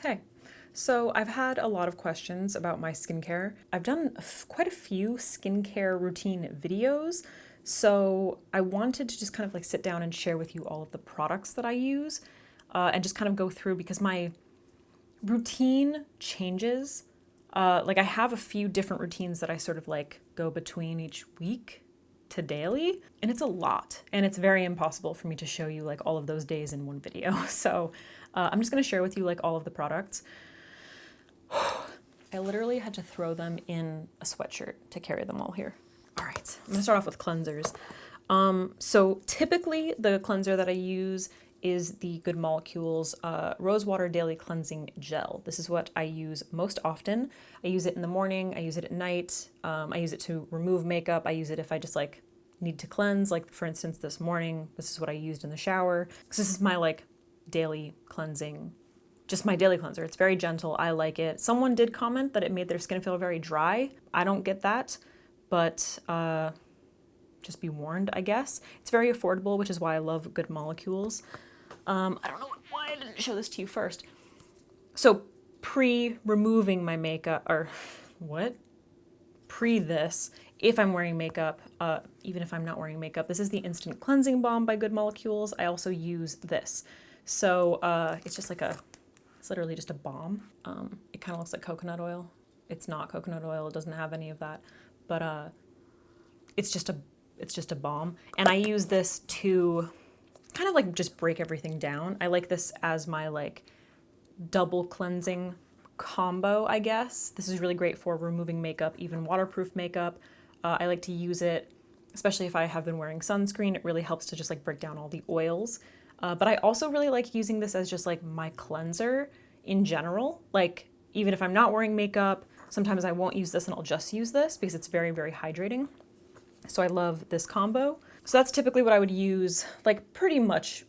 Hey, so I've had a lot of questions about my skincare. I've done quite a few skincare routine videos, so I wanted to just kind of like sit down and share with you all of the products that I use and just kind of go through because my routine changes. Like I have a few different routines that I sort of like go between each week to daily, and it's a lot, and it's very impossible for me to show you like all of those days in one video. So I'm just going to share with you like all of the products. I literally had to throw them in a sweatshirt to carry them all here. All right, I'm gonna start off with cleansers. So typically the cleanser that I use is the Good Molecules Rosewater Daily Cleansing Gel. This is what I use most often. I use it in the morning, I use it at night, I use it to remove makeup, I use it if I just like need to cleanse. Like for instance, this morning, this is what I used in the shower. Because this is my like daily cleansing, just my daily cleanser. It's very gentle, I like it. Someone did comment that it made their skin feel very dry. I don't get that, but just be warned, I guess. It's very affordable, which is why I love Good Molecules. I don't know why I didn't show this to you first. So pre-removing my makeup, or what? Pre this, if I'm wearing makeup, even if I'm not wearing makeup, this is the Instant Cleansing Balm by Good Molecules. I also use this. So it's just like it's literally just a balm. It kind of looks like coconut oil. It's not coconut oil, it doesn't have any of that, but it's just a balm. And I use this to kind of like just break everything down. I like this as my like double cleansing combo, I guess. This is really great for removing makeup, even waterproof makeup. I like to use it, especially if I have been wearing sunscreen. It really helps to just like break down all the oils. But I also really like using this as just like my cleanser in general. Like even if I'm not wearing makeup, sometimes I won't use this and I'll just use this because it's very, very hydrating. So I love this combo. So that's typically what I would use like pretty much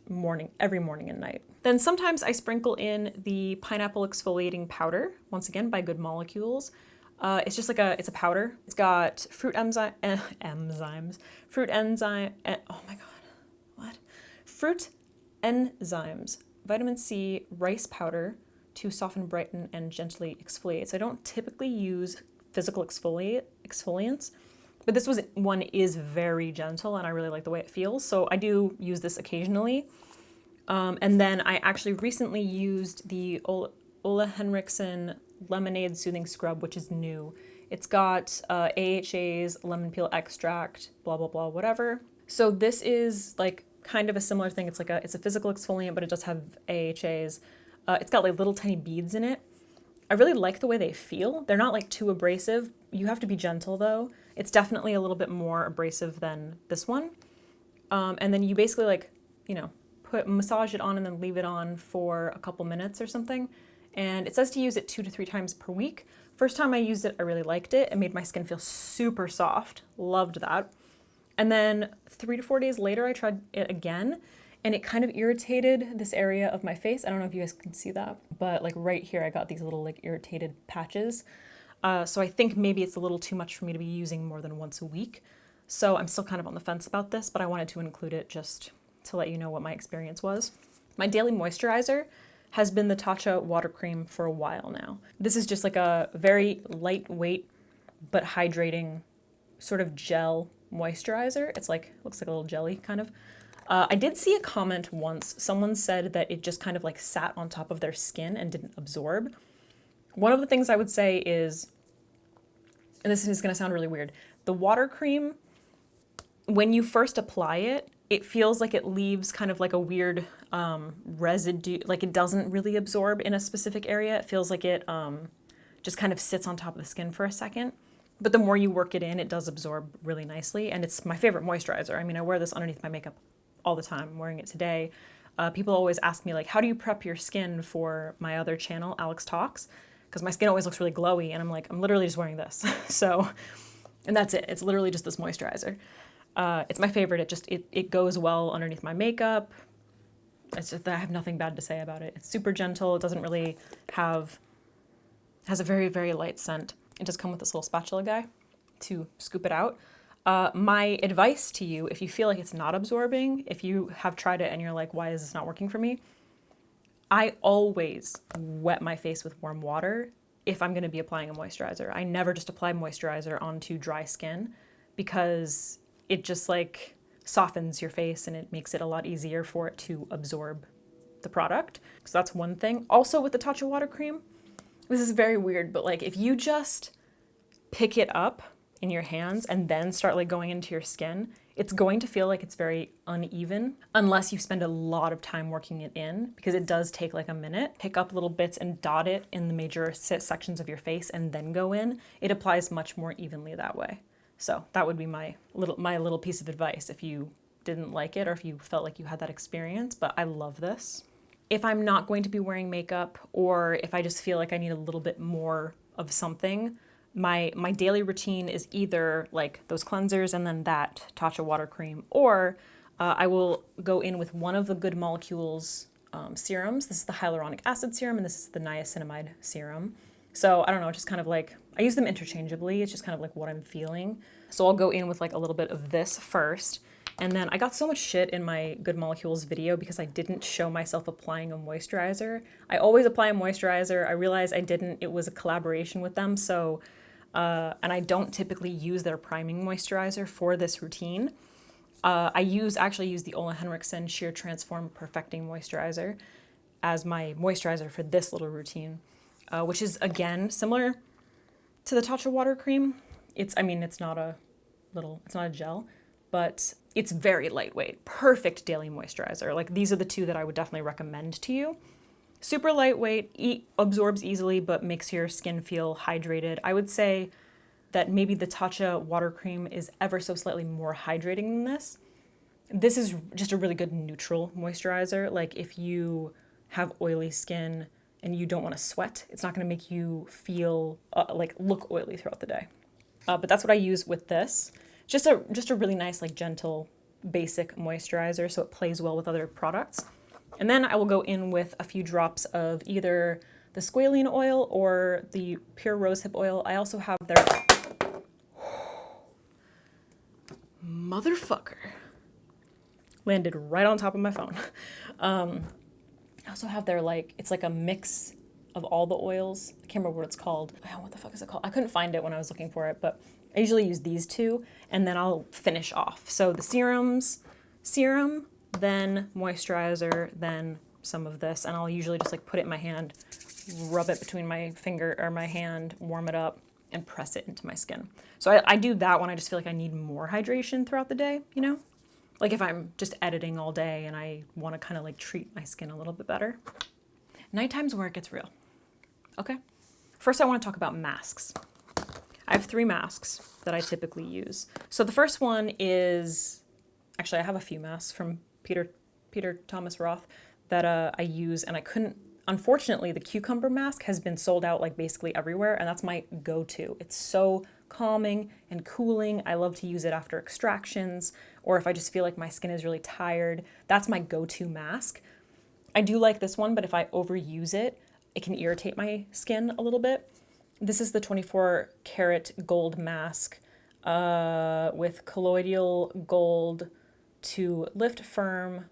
every morning and night. Then sometimes I sprinkle in the pineapple exfoliating powder, once again by Good Molecules. It's just like it's a powder. It's got fruit enzymes, oh my God, what? Fruit enzymes, vitamin C, rice powder to soften, brighten, and gently exfoliate. So I don't typically use physical exfoliants, but this one is very gentle and I really like the way it feels. So I do use this occasionally. And then I actually recently used the Ole Henriksen Lemonade Soothing Scrub, which is new. It's got AHAs, lemon peel extract, blah, blah, blah, whatever. So this is like kind of a similar thing. It's a physical exfoliant, but it does have AHAs. It's got like little tiny beads in it. I really like the way they feel. They're not like too abrasive. You have to be gentle though. It's definitely a little bit more abrasive than this one. And then you basically like, massage it on and then leave it on for a couple minutes or something. And it says to use it 2 to 3 times per week. First time I used it, I really liked it. It made my skin feel super soft. Loved that. And then 3 to 4 days later, I tried it again and it kind of irritated this area of my face. I don't know if you guys can see that, but like right here, I got these little like irritated patches. So I think maybe it's a little too much for me to be using more than once a week. So I'm still kind of on the fence about this, but I wanted to include it just to let you know what my experience was. My daily moisturizer has been the Tatcha water cream for a while now. This is just like a very lightweight but hydrating sort of gel moisturizer. It's like, looks like a little jelly kind of. I did see a comment once. Someone said that it just kind of like sat on top of their skin and didn't absorb. One of the things I would say is, and this is gonna sound really weird, the water cream, when you first apply it, it feels like it leaves kind of like a weird residue, like it doesn't really absorb in a specific area. It feels like it just kind of sits on top of the skin for a second. But the more you work it in, it does absorb really nicely. And it's my favorite moisturizer. I mean, I wear this underneath my makeup all the time. I'm wearing it today. People always ask me like, how do you prep your skin for my other channel, Alex Talks? Because my skin always looks really glowy. And I'm like, I'm literally just wearing this. So, and that's it. It's literally just this moisturizer. It's my favorite. It goes well underneath my makeup. It's just that I have nothing bad to say about it. It's super gentle. It doesn't really has a very, very light scent. It does come with this little spatula guy to scoop it out. My advice to you, if you feel like it's not absorbing, if you have tried it and you're like, why is this not working for me? I always wet my face with warm water if I'm going to be applying a moisturizer. I never just apply moisturizer onto dry skin because it just like softens your face and it makes it a lot easier for it to absorb the product. So that's one thing. Also with the Tatcha water cream, this is very weird, but like if you just pick it up in your hands and then start like going into your skin, it's going to feel like it's very uneven unless you spend a lot of time working it in, because it does take like a minute. Pick up little bits and dot it in the major sections of your face and then go in. It applies much more evenly that way. So that would be my little piece of advice if you didn't like it or if you felt like you had that experience, but I love this. If I'm not going to be wearing makeup, or if I just feel like I need a little bit more of something, my daily routine is either like those cleansers and then that Tatcha water cream, or I will go in with one of the Good Molecules serums. This is the hyaluronic acid serum and this is the niacinamide serum. So I don't know, just kind of like, I use them interchangeably. It's just kind of like what I'm feeling. So I'll go in with like a little bit of this first. And then I got so much shit in my Good Molecules video because I didn't show myself applying a moisturizer. I always apply a moisturizer. I realized I didn't. It was a collaboration with them. So, and I don't typically use their priming moisturizer for this routine. I actually use the Ole Henriksen Sheer Transform Perfecting Moisturizer as my moisturizer for this little routine, which is again similar to the Tatcha water cream. It's not a gel, but it's very lightweight, perfect daily moisturizer. Like these are the two that I would definitely recommend to you. Super lightweight, absorbs easily, but makes your skin feel hydrated. I would say that maybe the Tatcha water cream is ever so slightly more hydrating than this. This is just a really good neutral moisturizer. Like if you have oily skin and you don't want to sweat, it's not going to make you feel look oily throughout the day. But that's what I use with this. Just a really nice, like gentle, basic moisturizer, so it plays well with other products. And then I will go in with a few drops of either the squalene oil or the pure rosehip oil. I also have their motherfucker landed right on top of my phone. I also have their it's like a mix of all the oils. I can't remember what it's called. Oh, what the fuck is it called? I couldn't find it when I was looking for it, but I usually use these two and then I'll finish off. So the serum, then moisturizer, then some of this, and I'll usually just like put it in my hand, rub it between my finger or my hand, warm it up, and press it into my skin. So I do that when I just feel like I need more hydration throughout the day, you know? Like if I'm just editing all day and I want to kind of like treat my skin a little bit better. Nighttime's where it gets real. Okay? First I want to talk about masks. I have 3 masks that I typically use. So the first one is, actually I have a few masks from Peter Thomas Roth that I use, and I couldn't, unfortunately the cucumber mask has been sold out like basically everywhere, and that's my go-to. It's so calming and cooling. I love to use it after extractions, or if I just feel like my skin is really tired. That's my go-to mask. I do like this one, but if I overuse it, it can irritate my skin a little bit. This is the 24 karat gold mask with colloidal gold to lift firm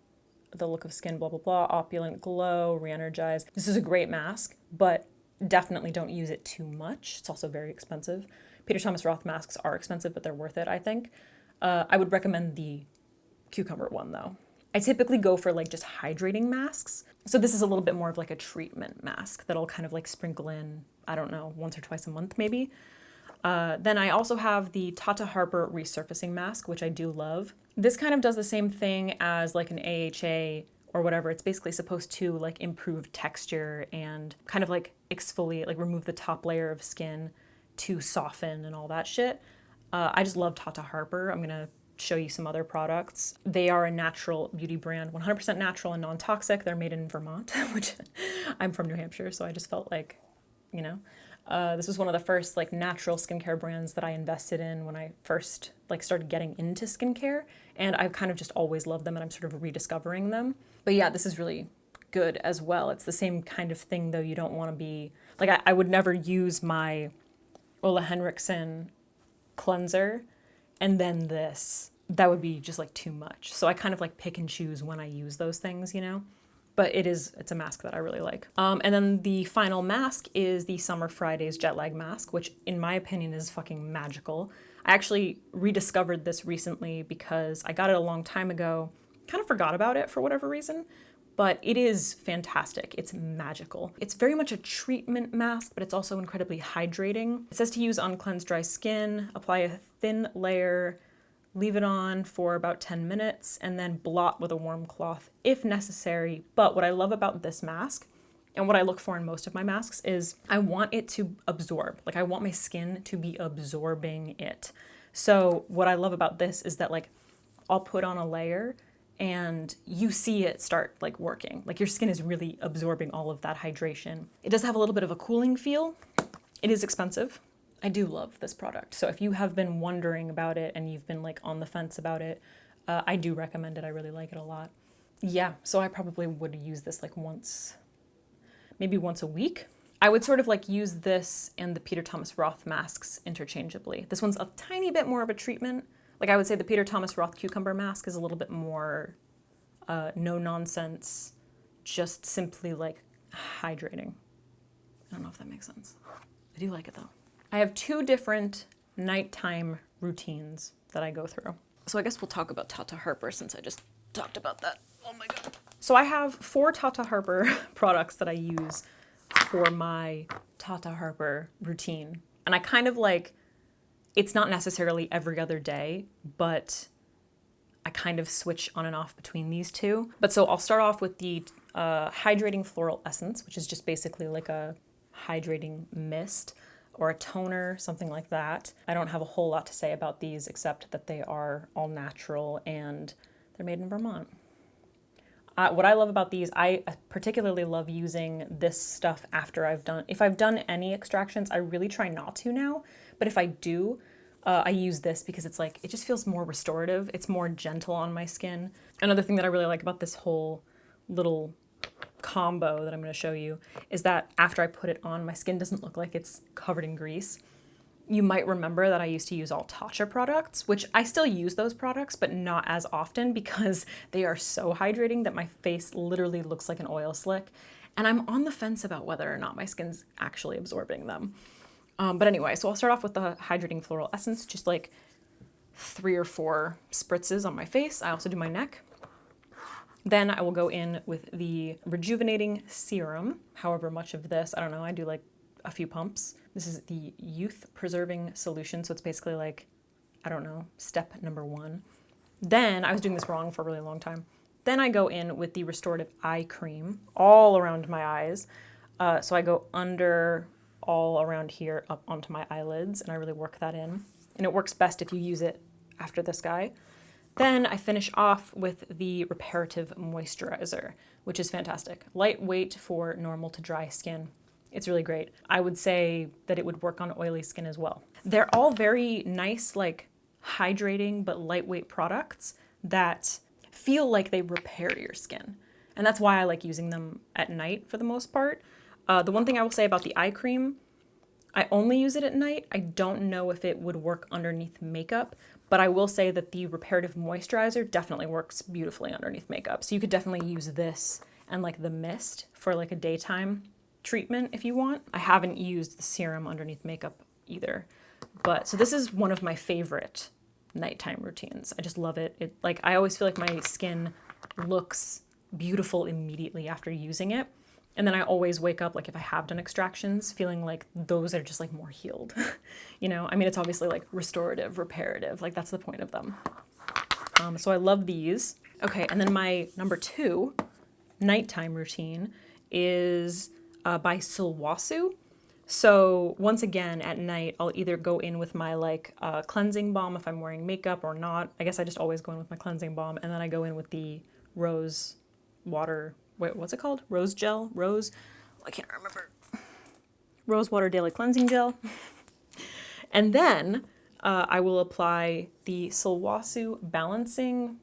the look of skin, blah, blah, blah, opulent glow, re-energize. This is a great mask, but definitely don't use it too much. It's also very expensive. Peter Thomas Roth masks are expensive, but they're worth it, I think. I would recommend the cucumber one though. I typically go for like just hydrating masks. So this is a little bit more of like a treatment mask that I'll kind of like sprinkle in, I don't know, once or twice a month maybe. Then I also have the Tata Harper resurfacing mask, which I do love. This kind of does the same thing as like an AHA or whatever. It's basically supposed to like improve texture and kind of like exfoliate, like remove the top layer of skin to soften and all that shit. I just love Tata Harper. I'm gonna show you some other products. They are a natural beauty brand, 100% natural and non-toxic. They're made in Vermont, which I'm from New Hampshire, so I just felt like, you know, this was one of the first like natural skincare brands that I invested in when I first like started getting into skincare, and I've kind of just always loved them and I'm sort of rediscovering them. But yeah, this is really good as well. It's the same kind of thing though. You don't want to be like, I would never use my Ole Henriksen cleanser and then this. That would be just like too much. So I kind of like pick and choose when I use those things, you know? but it's a mask that I really like. And then the final mask is the Summer Fridays Jet Lag Mask, which in my opinion is fucking magical. I actually rediscovered this recently because I got it a long time ago, kind of forgot about it for whatever reason, but it is fantastic. It's magical. It's very much a treatment mask, but it's also incredibly hydrating. It says to use on cleansed dry skin, apply a thin layer, leave it on for about 10 minutes, and then blot with a warm cloth if necessary. But what I love about this mask, and what I look for in most of my masks, is I want it to absorb. Like, I want my skin to be absorbing it. So what I love about this is that, like, I'll put on a layer and you see it start like working. Like, your skin is really absorbing all of that hydration. It does have a little bit of a cooling feel. It is expensive. I do love this product. So if you have been wondering about it and you've been like on the fence about it, I do recommend it. I really like it a lot. Yeah, so I probably would use this like maybe once a week. I would sort of like use this and the Peter Thomas Roth masks interchangeably. This one's a tiny bit more of a treatment. Like, I would say the Peter Thomas Roth cucumber mask is a little bit more no nonsense, just simply like hydrating. I don't know if that makes sense. I do like it though. I have 2 different nighttime routines that I go through. So I guess we'll talk about Tata Harper since I just talked about that. Oh my God. So I have 4 Tata Harper products that I use for my Tata Harper routine. And I kind of like, it's not necessarily every other day, but I kind of switch on and off between these 2. But so I'll start off with the Hydrating Floral Essence, which is just basically like a hydrating mist or a toner, something like that. I don't have a whole lot to say about these except that they are all natural and they're made in Vermont. What I love about these, I particularly love using this stuff after if I've done any extractions. I really try not to now, but if I do, I use this because it's like, it just feels more restorative. It's more gentle on my skin. Another thing that I really like about this whole little combo that I'm going to show you is that after I put it on, my skin doesn't look like it's covered in grease. You might remember that I used to use all Tatcha products, which I still use those products, but not as often because they are so hydrating that my face literally looks like an oil slick. And I'm on the fence about whether or not my skin's actually absorbing them. But anyway, so I'll start off with the Hydrating Floral Essence, just like 3 or 4 spritzes on my face. I also do my neck. Then I will go in with the Rejuvenating Serum, however much of this, I don't know, I do like a few pumps. This is the Youth Preserving Solution, so it's basically like, I don't know, step number 1. Then, I was doing this wrong for a really long time. Then I go in with the Restorative Eye Cream all around my eyes. So I go under, all around here, up onto my eyelids, and I really work that in. And it works best if you use it after this guy. Then I finish off with the Reparative Moisturizer, which is fantastic. Lightweight for normal to dry skin. It's really great. I would say that it would work on oily skin as well. They're all very nice, like hydrating but lightweight products that feel like they repair your skin. And that's why I like using them at night for the most part. The one thing I will say about the eye cream, I only use it at night. I don't know if it would work underneath makeup, but I will say that the Reparative Moisturizer definitely works beautifully underneath makeup. So you could definitely use this and like the mist for like a daytime treatment if you want. I haven't used the serum underneath makeup either. But so this is one of my favorite nighttime routines. I just love it. I always feel like my skin looks beautiful immediately after using it. And then I always wake up, like if I have done extractions, feeling like those are just like more healed. You know, I mean, it's obviously like restorative, reparative, like that's the point of them. So I love these. Okay, and then my number 2 nighttime routine is by Sulwhasoo. So once again, at night, I'll either go in with my like cleansing balm if I'm wearing makeup or not. I guess I just always go in with my cleansing balm, and then I go in with the rose water. Wait, what's it called? Rose gel? I can't remember. Rose water daily cleansing gel. And then I will apply the Sulwhasoo balancing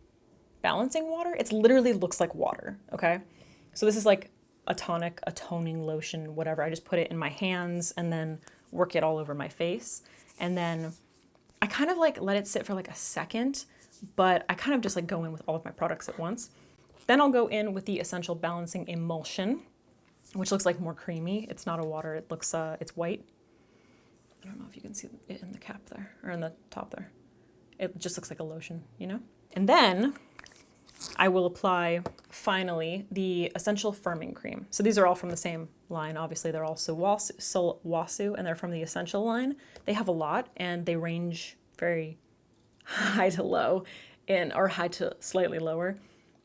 water. It literally looks like water, okay? So this is like a tonic, a toning lotion, whatever. I just put it in my hands and then work it all over my face. And then I kind of like let it sit for like a second, but I kind of just like go in with all of my products at once. Then I'll go in with the Essential Balancing Emulsion, which looks like more creamy. It's not a water, it looks, it's white. I don't know if you can see it in the cap there, or in the top there. It just looks like a lotion, you know? And then I will apply, finally, the Essential Firming Cream. So these are all from the same line. Obviously, they're all Sulwhasoo, and they're from the Essential line. They have a lot, and they range very high to low, or high to slightly lower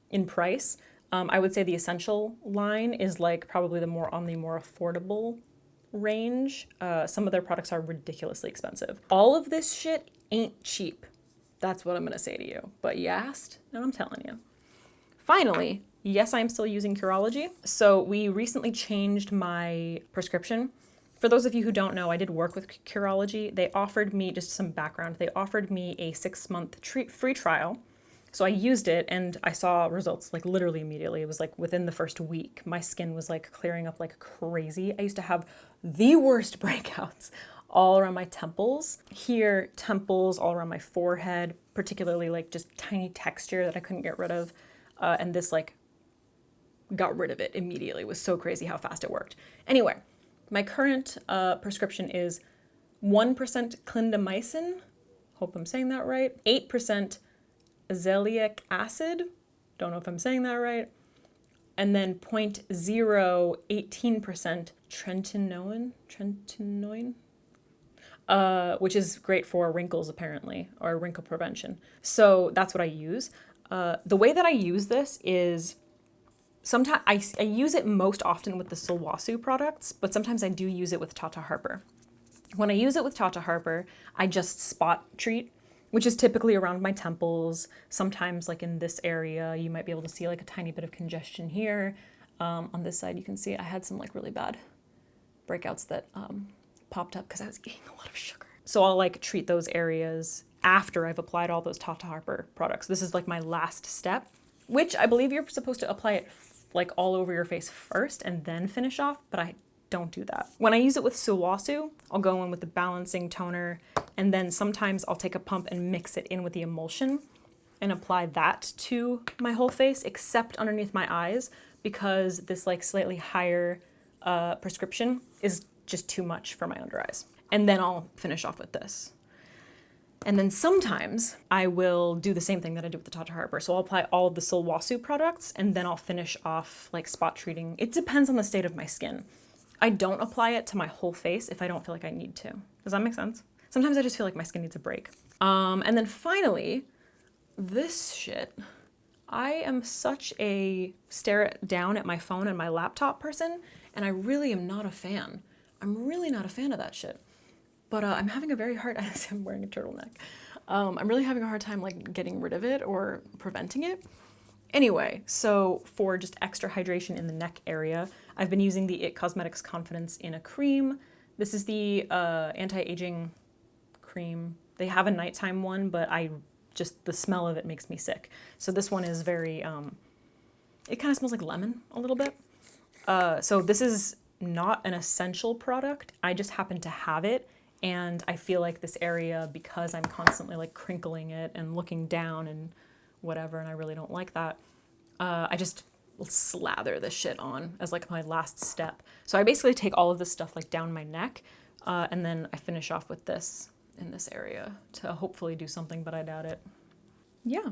in price. I would say the Essential line is like probably on the more affordable range. Some of their products are ridiculously expensive. All of this shit ain't cheap. That's what I'm gonna say to you. But you asked, and I'm telling you. Finally, yes, I'm still using Curology. So we recently changed my prescription. For those of you who don't know, I did work with Curology. They offered me, just some background, they offered me a 6-month free trial. So I used it and I saw results like literally immediately. It was like within the first week, my skin was like clearing up like crazy. I used to have the worst breakouts all around my temples. Here, temples, all around my forehead, particularly like just tiny texture that I couldn't get rid of. And this like got rid of it immediately. It was so crazy how fast it worked. Anyway, my current prescription is 1% clindamycin, hope I'm saying that right, 8% azelaic acid, don't know if I'm saying that right, and then 0.018% tretinoin, which is great for wrinkles apparently, or wrinkle prevention. So that's what I use. The way that I use this is sometimes I use it most often with the Sulwhasoo products, but sometimes I do use it with Tata Harper. When I use it with Tata Harper, I just spot treat, which is typically around my temples. Sometimes like in this area, you might be able to see like a tiny bit of congestion here. On this side, you can see I had some like really bad breakouts that popped up because I was eating a lot of sugar. So I'll like treat those areas after I've applied all those Tata Harper products. This is like my last step, which I believe you're supposed to apply it like all over your face first and then finish off, but I don't do that. When I use it with Sulwhasoo, I'll go in with the balancing toner, and then sometimes I'll take a pump and mix it in with the emulsion and apply that to my whole face, except underneath my eyes, because this like slightly higher prescription is just too much for my under eyes. And then I'll finish off with this. And then sometimes I will do the same thing that I did with the Tata Harper. So I'll apply all of the Sulwhasoo products and then I'll finish off like spot treating. It depends on the state of my skin. I don't apply it to my whole face if I don't feel like I need to. Does that make sense? Sometimes I just feel like my skin needs a break. And then finally, this shit. I am such a stare down at my phone and my laptop person, and I really am not a fan. I'm really not a fan of that shit. But I'm having a very hard, I'm wearing a turtleneck. I'm really having a hard time like getting rid of it or preventing it. Anyway, so for just extra hydration in the neck area, I've been using the IT Cosmetics Confidence in a cream. This is the anti-aging cream. They have a nighttime one, but the smell of it makes me sick. So this one is very, it kind of smells like lemon a little bit. So this is not an essential product. I just happen to have it. And I feel like this area, because I'm constantly like crinkling it and looking down and whatever, and I really don't like that, I just slather this shit on as like my last step. So I basically take all of this stuff like down my neck, and then I finish off with this in this area to hopefully do something, but I doubt it. Yeah,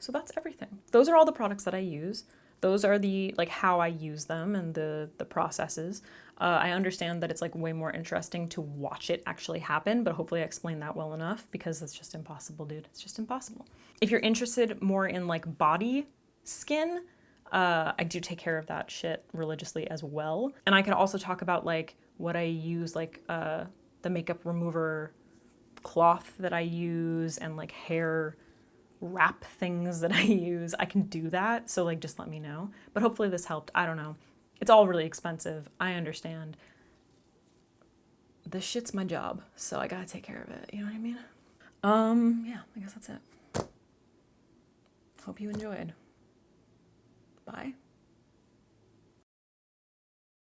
so that's everything. Those are all the products that I use. Those are the like how I use them and the processes. I understand that it's like way more interesting to watch it actually happen, but hopefully I explained that well enough, because it's just impossible, dude. It's just impossible. If you're interested more in like body skin, I do take care of that shit religiously as well. And I can also talk about like what I use, like the makeup remover cloth that I use and like hair wrap things that I use. I can do that, so like just let me know. But hopefully this helped. I don't know. It's all really expensive. I understand. This shit's my job, so I gotta take care of it. You know what I mean? Yeah, I guess that's it. Hope you enjoyed. Bye.